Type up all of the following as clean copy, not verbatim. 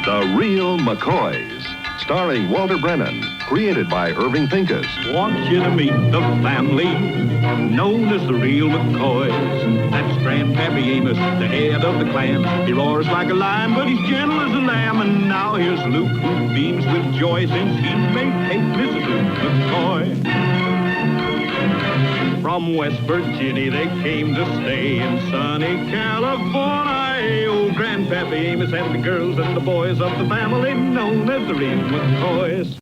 The Real McCoys, starring Walter Brennan, created by Irving Pincus. Want you to meet the family known as the Real McCoys. That's Grandpappy Amos, the head of the clan. He roars like a lion, but he's gentle as a lamb. And now here's Luke, who beams with joy since he's made Kate Mrs. Luke McCoy. From West Virginia they came to stay in sunny California. Oh, Grandpappy Amos and the girls and the boys of the family known as the Real McCoys.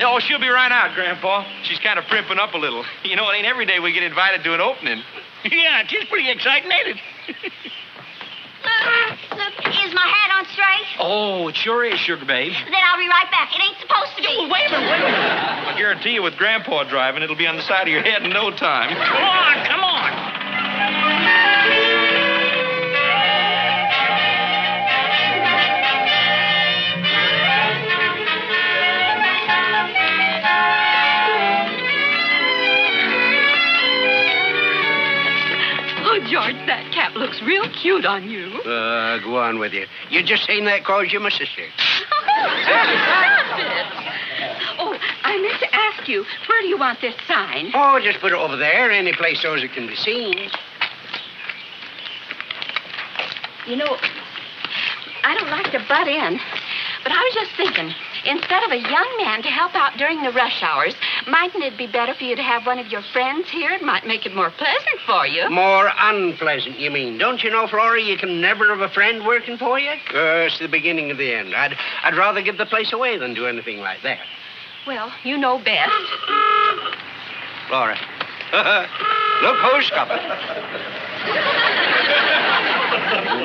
Oh, she'll be right out, Grandpa. She's kind of primping up a little. You know, it ain't every day we get invited to an opening. Yeah, it is pretty exciting, ain't it? Look, is my hat on straight? Oh, it sure is, sugar babe. Then I'll be right back. It ain't supposed to be. Oh, wait a minute. I guarantee you with Grandpa driving, it'll be on the side of your head in no time. Come on. George, that cap looks real cute on you. Go on with you. You just saying that 'cause you're my sister. Stop it. Oh, I meant to ask you, where do you want this sign? Oh, just put it over there, any place so as it can be seen. You know, I don't like to butt in, but I was just thinking, instead of a young man to help out during the rush hours, mightn't it be better for you to have one of your friends here? It might make it more pleasant for you. More unpleasant, you mean? Don't you know, Flora, you can never have a friend working for you? It's the beginning of the end. I'd rather give the place away than do anything like that. Well, you know best. Flora, look who's coming.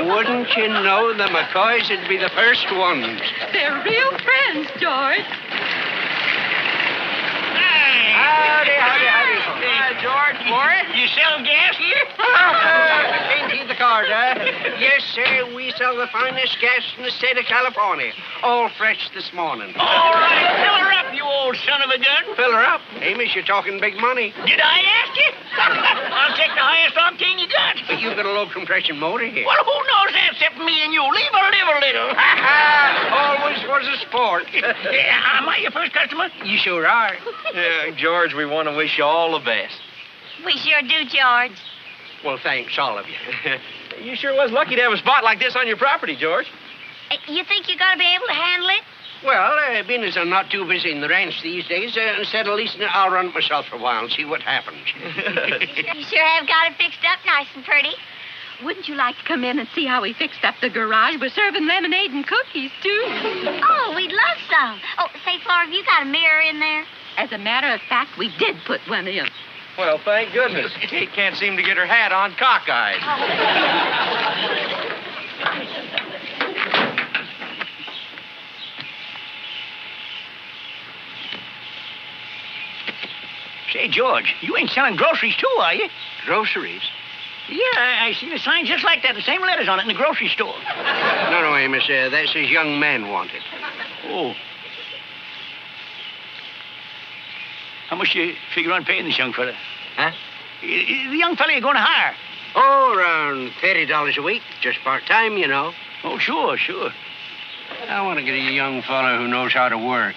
Wouldn't you know the McCoys would be the first ones? They're real friends, George. Howdy. Hi, George. Flora, you selling gas here? Can't see the card, Yes, sir, we sell the finest gas in the state of California. All fresh this morning. All right, fill her up, you old son of a gun. Fill her up. Amos, you're talking big money. Did I ask you? I'll take the highest octane you got. But you've got a low compression motor here. Well, who knows that except me and you? Leave her live a little. Always was a sport. Am I your first customer? You sure are. Yeah, George, we want to wish you all the best. We sure do, George. Well, thanks, all of you. You sure was lucky to have a spot like this on your property, George. You think you're going to be able to handle it? Well, being as I'm not too busy in the ranch these days, instead of leasing it, I'll run it myself for a while and see what happens. You sure have got it fixed up nice and pretty. Wouldn't you like to come in and see how we fixed up the garage? We're serving lemonade and cookies, too. Oh, we'd love some. Oh, say, Flora, have you got a mirror in there? As a matter of fact, we did put one in. Well, thank goodness. Kate can't seem to get her hat on cockeyed. Say, George, you ain't selling groceries, too, are you? Groceries? Yeah, I see the sign just like that, the same letters on it in the grocery store. No, Amos, that says young man wanted. Oh. How much do you figure on paying this young fella? Huh? The young fella you're going to hire. Oh, around $30 a week. Just part-time, you know. Oh, sure. I want to get a young fellow who knows how to work.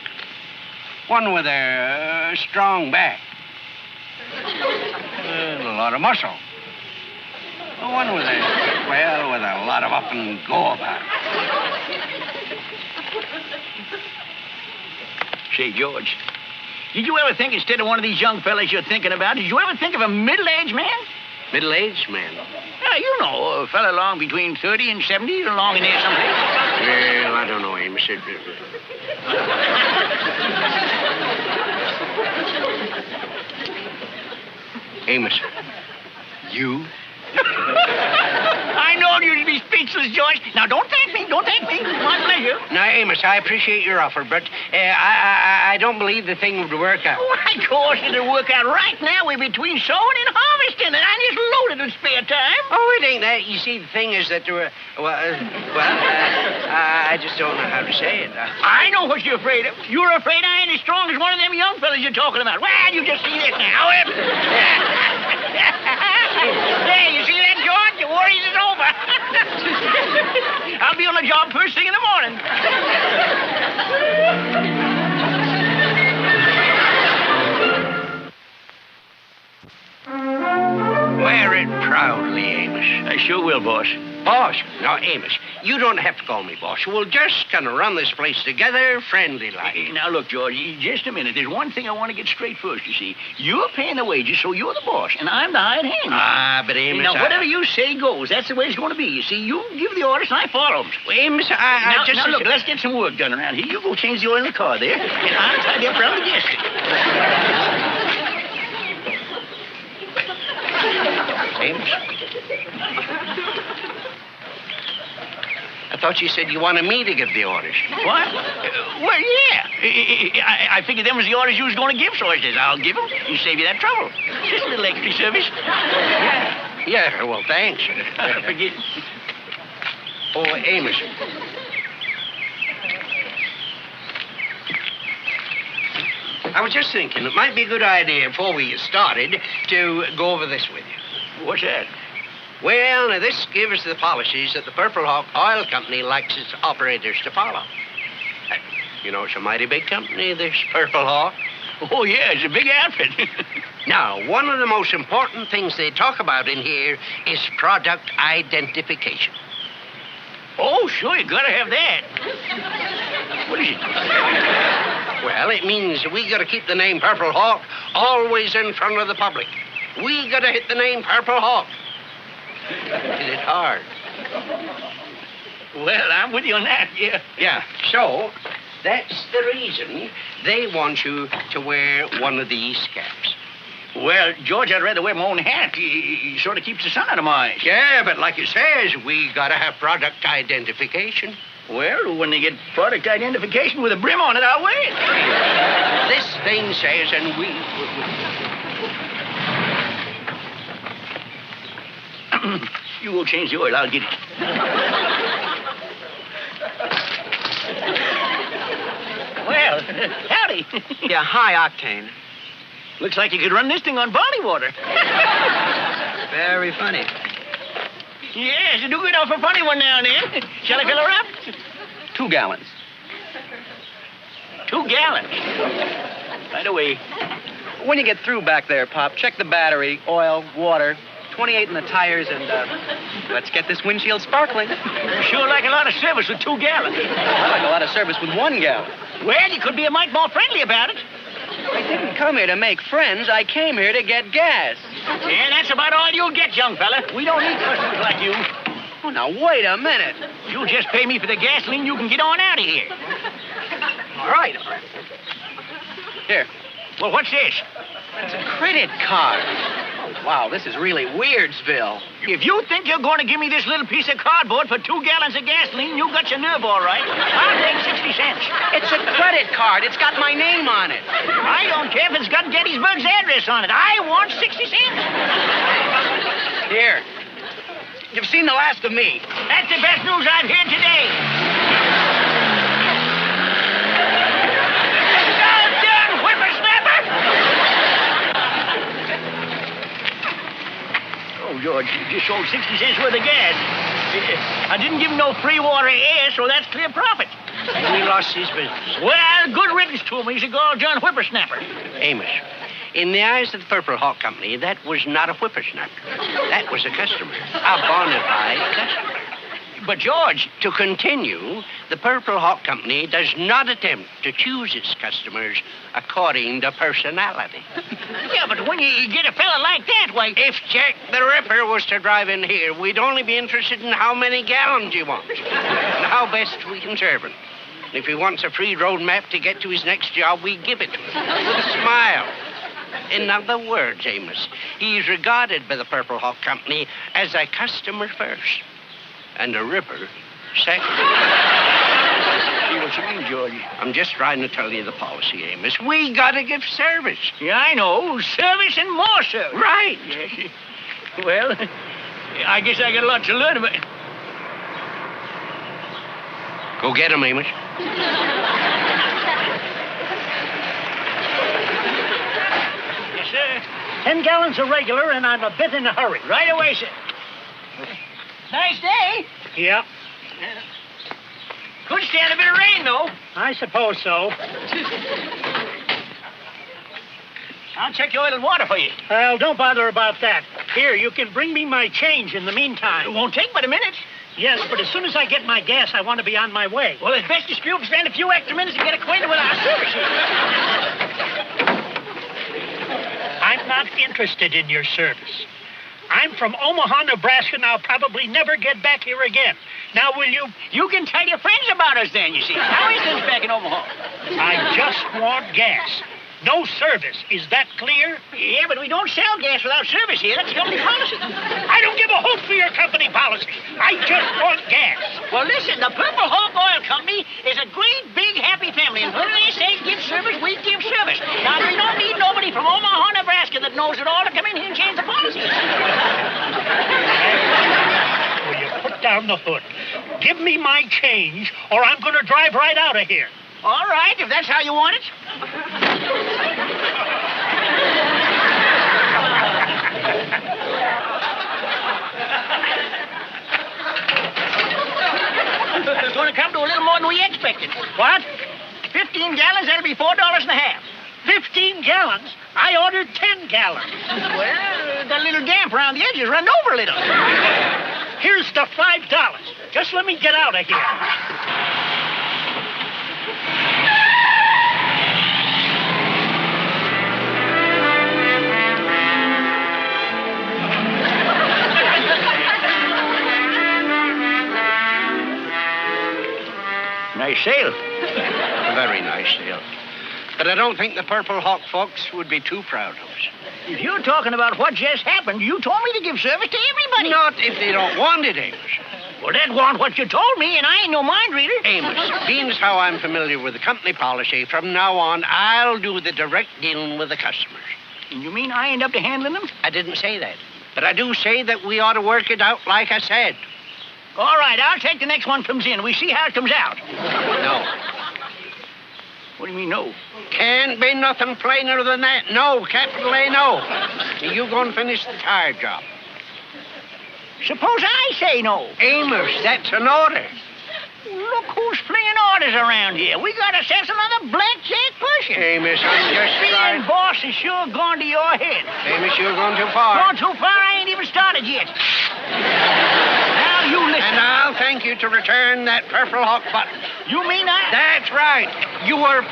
One with a strong back. And a lot of muscle. One with a lot of up and go about. Say, George, did you ever think instead of one of these young fellas you're thinking about, did you ever think of a middle-aged man? Middle-aged man? Yeah, you know, a fella along between 30 and 70, along in there someplace. Well, I don't know, Amos. Amos, you? I know you'd be speechless, George. Now, don't thank me. My pleasure. you? Now, Amos, I appreciate your offer, but I don't believe the thing would work out. Why, of course it'll work out. Right now, we're between sowing and harvesting, and I'm just loaded with spare time. Oh, it ain't that. You see, the thing is that I just don't know how to say it. I know what you're afraid of. You're afraid I ain't as strong as one of them young fellas you're talking about. Well, you just see this now. Hey, you see that, George? Your worries is over. I'll be on the job first thing in the morning. Wear it proudly, Amos. I sure will, boss. Boss? No, Amos, you don't have to call me boss. We'll just kind of run this place together, friendly-like. Now, look, George, just a minute. There's one thing I want to get straight first, you see. You're paying the wages, so you're the boss, and I'm the hired hand. Ah, but Amos, Now, whatever you say goes. That's the way it's going to be. You see, you give the orders, and I follow them. Well, Amos, I just... Now, look, let's get some work done around here. You go change the oil in the car there, and I'll tidy up around the gasket. Amos? I thought you said you wanted me to give the orders. What? Well, yeah. I figured them was the orders you was going to give, so I says, I'll give them and save you that trouble. Just a little extra service. Yeah, well, thanks. Forget. Oh, Amos. I was just thinking it might be a good idea before we get started to go over this with you. What's that? Well, now, this gives the policies that the Purple Hawk Oil Company likes its operators to follow. You know, it's a mighty big company, this Purple Hawk. Oh, yeah, it's a big outfit. Now, one of the most important things they talk about in here is product identification. Oh, sure, you gotta have that. What is it? Well, it means we gotta keep the name Purple Hawk always in front of the public. We gotta hit the name Purple Hawk. Hit it hard. Well, I'm with you on that, yeah. Yeah, so that's the reason they want you to wear one of these caps. Well, George, I'd rather wear my own hat. He sort of keeps the sun out of my eyes. Yeah, but like it says, we gotta have product identification. Well, when they get product identification with a brim on it, I'll wear it. This thing says, and we... You go change the oil. I'll get it. Well, howdy. Yeah, high octane. Looks like you could run this thing on barley water. Very funny. Yes, you do get off a funny one now and then. Shall I fill her up? 2 gallons. 2 gallons. Right away. When you get through back there, Pop, check the battery, oil, water, 28 in the tires, and let's get this windshield sparkling. Sure like a lot of service with 2 gallons. I like a lot of service with 1 gallon. Well, you could be a mite more friendly about it. I didn't come here to make friends. I came here to get gas. Yeah, that's about all you'll get, young fella. We don't need customers like you. Oh, now, wait a minute. You just pay me for the gasoline, you can get on out of here. All right. Here. Well, what's this? It's a credit card. Oh, wow, this is really Weirdsville. If you think you're going to give me this little piece of cardboard for 2 gallons of gasoline, you got your nerve all right. I'll take 60 cents. It's a credit card. It's got my name on it. I don't care if it's got Gettysburg's address on it. I want 60 cents. Here. You've seen the last of me. That's the best news I've heard today. Doggone whippersnapper! Oh, George, you just sold 60 cents worth of gas. I didn't give him no free water or air, so that's clear profit. He lost his business. Well, good riddance to him. He's a gall-John whippersnapper. Amos, in the eyes of the Purple Hawk Company, that was not a whippersnapper. That was a customer. A bona fide customer. But, George... To continue, the Purple Hawk Company does not attempt to choose its customers according to personality. Yeah, but when you get a fella like that, why... If Jack the Ripper was to drive in here, we'd only be interested in how many gallons he wants and how best we can serve him. If he wants a free road map to get to his next job, we give it to him with a smile. In other words, Amos, he's regarded by the Purple Hawk Company as a customer first and a ripper second. I'm just trying to tell you the policy, Amos. We gotta give service. Yeah, I know. Service and more service. Right. Yes. Well, I guess I got a lot to learn about it. Go get him, Amos. Yes, sir. 10 gallons of regular, and I'm a bit in a hurry. Right away, sir. Nice day. Yep, Could stand a bit of rain, though. I suppose so. I'll check your oil and water for you. Well, don't bother about that. Here, you can bring me my change in the It meantime. won't take but a minute. Yes, but as soon as I get my gas, I want to be on my way. Well, it's best to spend a few extra minutes to get acquainted with our service here. I'm not interested in your service. I'm from Omaha, Nebraska, and I'll probably never get back here again. Now, will you? You can tell your friends about us then, you see. How is things back in Omaha? I just want gas. No service. Is that clear? Yeah, but we don't sell gas without service here. That's company policy. I don't give a hoot for your company policy. I just want gas. Well, listen, the Purple Hawk Oil Company is a great, big, happy family. And when they say give service, we give service. Now, we don't need nobody from Omaha, Nebraska that knows it all to come in here and change the policy. Will you put down the hood? Give me my change, or I'm going to drive right out of here. All right, if that's how you want it. It's going to come to a little more than we expected. What? 15 gallons, that'll be $4.50. 15 gallons? I ordered 10 gallons. Well, got a little damp around the edges, run over a little. Here's the $5. Just let me get out of here. Nice sail. A very nice sale. But I don't think the Purple Hawk folks would be too proud of us. If you're talking about what just happened, you told me to give service to everybody. Not if they don't want it, Amos. Well, that wasn't what you told me, and I ain't no mind reader. Amos, being as how I'm familiar with the company policy, from now on, I'll do the direct dealing with the customers. You mean I end up to handling them? I didn't say that. But I do say that we ought to work it out like I said. All right, I'll take the next one comes in. We see how it comes out. No. What do you mean, no? Can't be nothing plainer than that. No, capital A, no. You go and finish the tire job. Suppose I say no. Amos, that's an order. Look who's flinging orders around here. We got ourselves another blackjack pusher. Amos, I'm just Being trying. boss is sure gone to your head. Amos, you're going too far. Gone too far, I ain't even started yet. Now you listen. And I'll thank you to return that Purple Hawk button. You mean I... That's right. You were...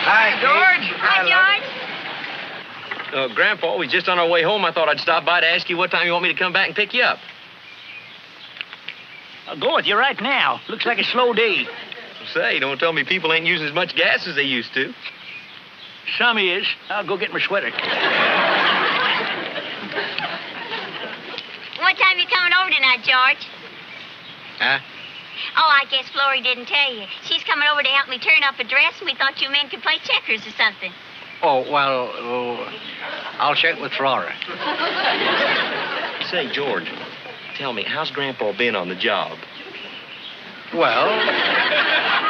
Hi, George. Hi, George. Grandpa, we just on our way home. I thought I'd stop by to ask you what time you want me to come back and pick you up. I'll go with you right now. Looks like a slow day. Say, don't tell me people ain't using as much gas as they used to. Some is. I'll go get my sweater. What time you coming over tonight, George? Huh? Oh, I guess Florrie didn't tell you. She's coming over to help me turn up a dress, and we thought you men could play checkers or something. Oh, well, I'll check with Flora. Say, George, tell me, how's Grandpa been on the job? Well,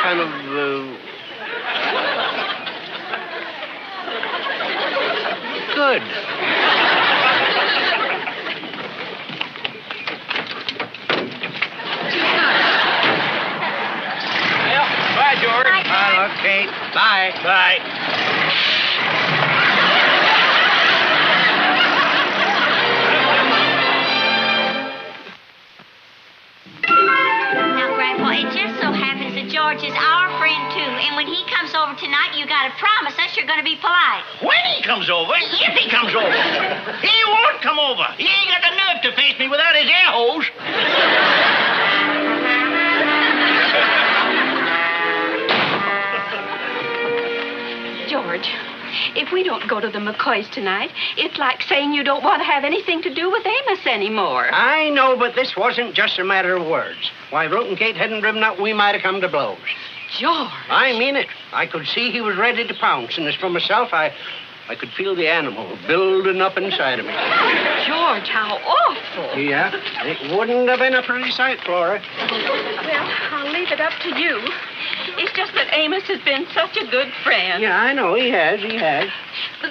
kind of, good. Well, bye, George. Well, okay. Bye. Bye. Now, Grandpa, it just so happens that George is our friend, too. And when he comes over tonight, you got to promise us you're going to be polite. When he comes over, if he comes over. He won't come over. He ain't got the nerve to face me without his air hose. George, if we don't go to the McCoys tonight, it's like saying you don't want to have anything to do with Amos anymore. I know, but this wasn't just a matter of words. Why, if Ruth and Kate hadn't driven up, we might have come to blows. George. I mean it. I could see he was ready to pounce, and as for myself, I could feel the animal building up inside of me. George, how awful. Yeah, it wouldn't have been a pretty sight, Flora. Well, I'll leave it up to you. It's just that Amos has been such a good friend. Yeah, I know, he has.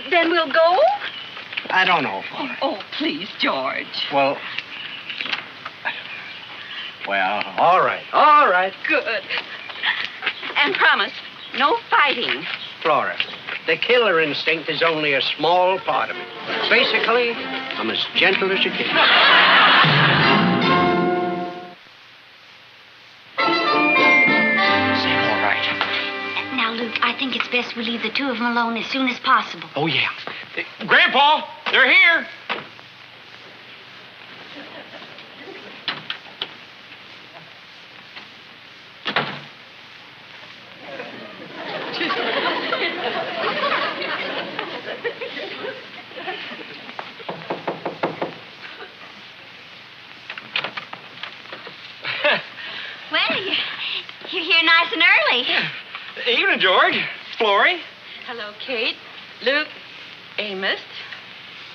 Then we'll go? I don't know, Flora. Oh, please, George. Well, all right. Good. And promise, no fighting. Flora, the killer instinct is only a small part of it. Basically, I'm as gentle as a kid. Sam, all right. Now, Luke, I think it's best we leave the two of them alone as soon as possible. Oh, yeah. Grandpa, they're here. Well, you're here nice and early. Evening, George. Florrie. Hello, Kate. Luke. Amos.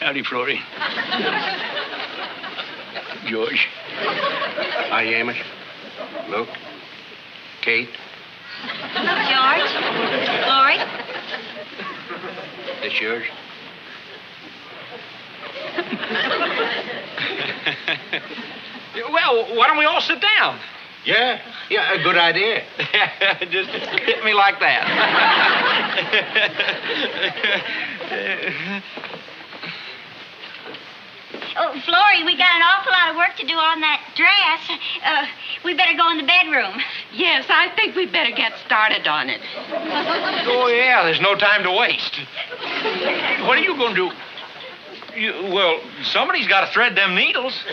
Howdy, Flory. George. Hi, Amos. Luke. Kate. George. Florrie. This yours? Well, why don't we all sit down? Yeah, a good idea. Just hit me like that. Oh, Florrie, we got an awful lot of work to do on that dress. We better go in the bedroom. Yes, I think we'd better get started on it. Oh, yeah, there's no time to waste. What are you going to do? Well, somebody's got to thread them needles.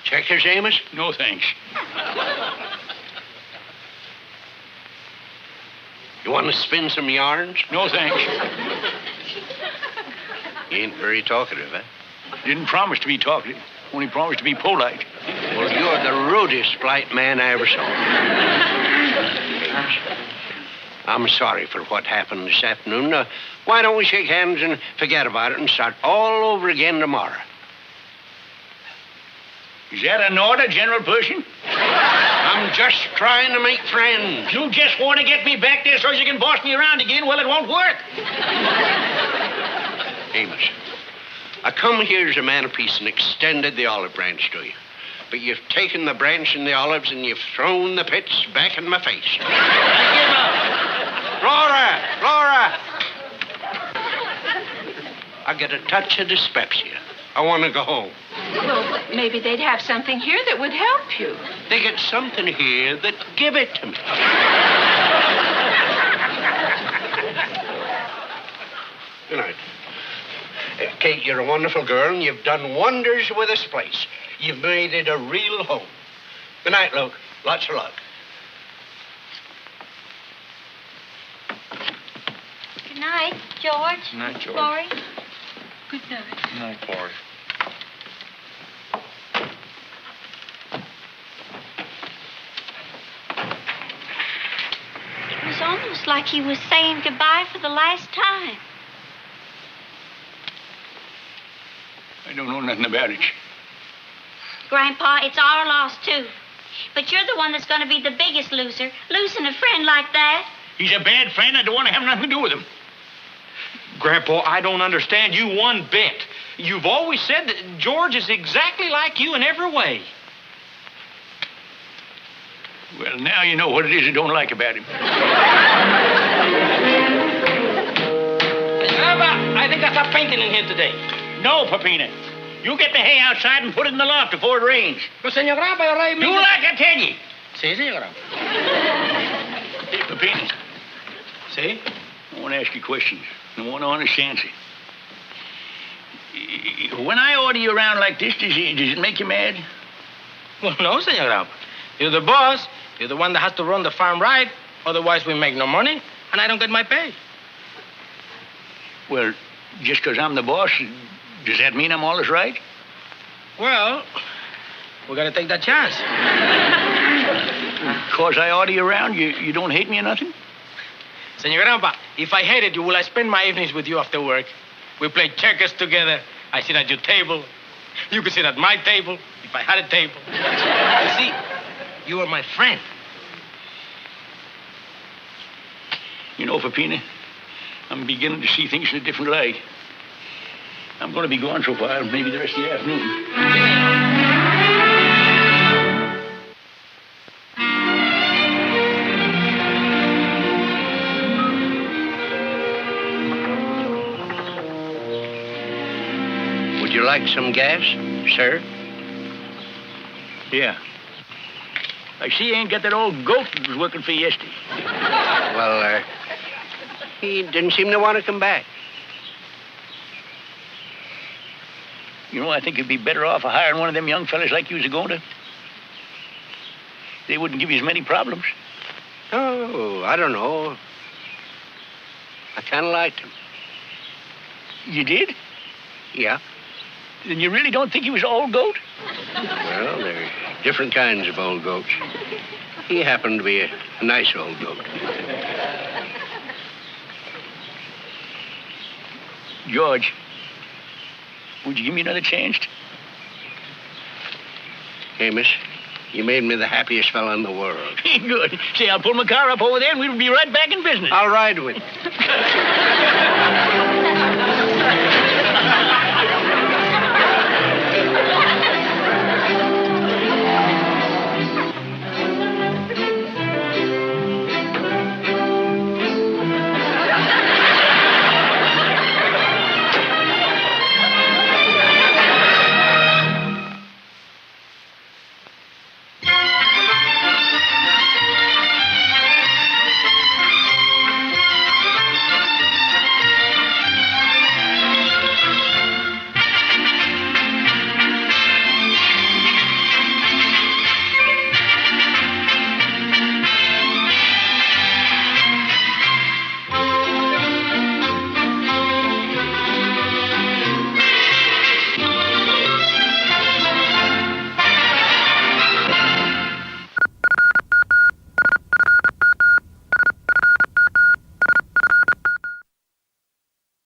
Checkers, Amos? No, thanks. You want to spin some yarns? No, thanks. You ain't very talkative, eh? Didn't promise to be talkative. Only promised to be polite. Well, you're the rudest polite man I ever saw. Amos, I'm sorry for what happened this afternoon. Why don't we shake hands and forget about it and start all over again tomorrow? Is that an order, General Pershing? I'm just trying to make friends. You just want to get me back there so you can boss me around again? Well, it won't work. Amos, I come here as a man of peace and extended the olive branch to you. But you've taken the branch and the olives and you've thrown the pits back in my face. Flora! I get a touch of dyspepsia. I want to go home. Well, maybe they'd have something here that would help you. They get something here that give it to me. Good night. Kate, you're a wonderful girl, and you've done wonders with this place. You've made it a real home. Good night, Luke. Lots of luck. Good night, George. Good night, George. Florrie. Good night. Good night, Florrie. It was almost like he was saying goodbye for the last time. I don't know nothing about it. Grandpa, it's our loss, too. But you're the one that's going to be the biggest loser, losing a friend like that. He's a bad friend. I don't want to have nothing to do with him. Grandpa, I don't understand you one bit. You've always said that George is exactly like you in every way. Well, now you know what it is I don't like about him. How about I think I saw painting in here today? No, Peppina. You get the hay outside and put it in the loft before it rains. Pues, señor Grandpa, yo rey... Do like I tell you. Sí, señor Grandpa. Hey, Peppina. Sí? I want to ask you questions. I want an honest answer. When I order you around like this, does it make you mad? Well, no, Senor Grandpa. You're the boss. You're the one that has to run the farm right. Otherwise, we make no money, and I don't get my pay. Well, just because I'm the boss, does that mean I'm always right? Well, we got to take that chance. Because I order you around, you don't hate me or nothing? Senor Grandpa, if I hated you, will I spend my evenings with you after work? We play checkers together. I sit at your table. You could sit at my table if I had a table. You see, you are my friend. You know, Peppina, I'm beginning to see things in a different light. I'm going to be gone for a while, maybe the rest of the afternoon. Would you like some gas, sir? Yeah. I see you ain't got that old goat that was working for you yesterday. Well, he didn't seem to want to come back. You know, I think you'd be better off hiring one of them young fellas like you was going to. They wouldn't give you as many problems. Oh, I don't know. I kind of liked him. You did? Yeah. Then you really don't think he was an old goat? Well, there are different kinds of old goats. He happened to be a nice old goat. George, would you give me another chance? Amos, you made me the happiest fella in the world. Good. Say, I'll pull my car up over there and we'll be right back in business. I'll ride with you.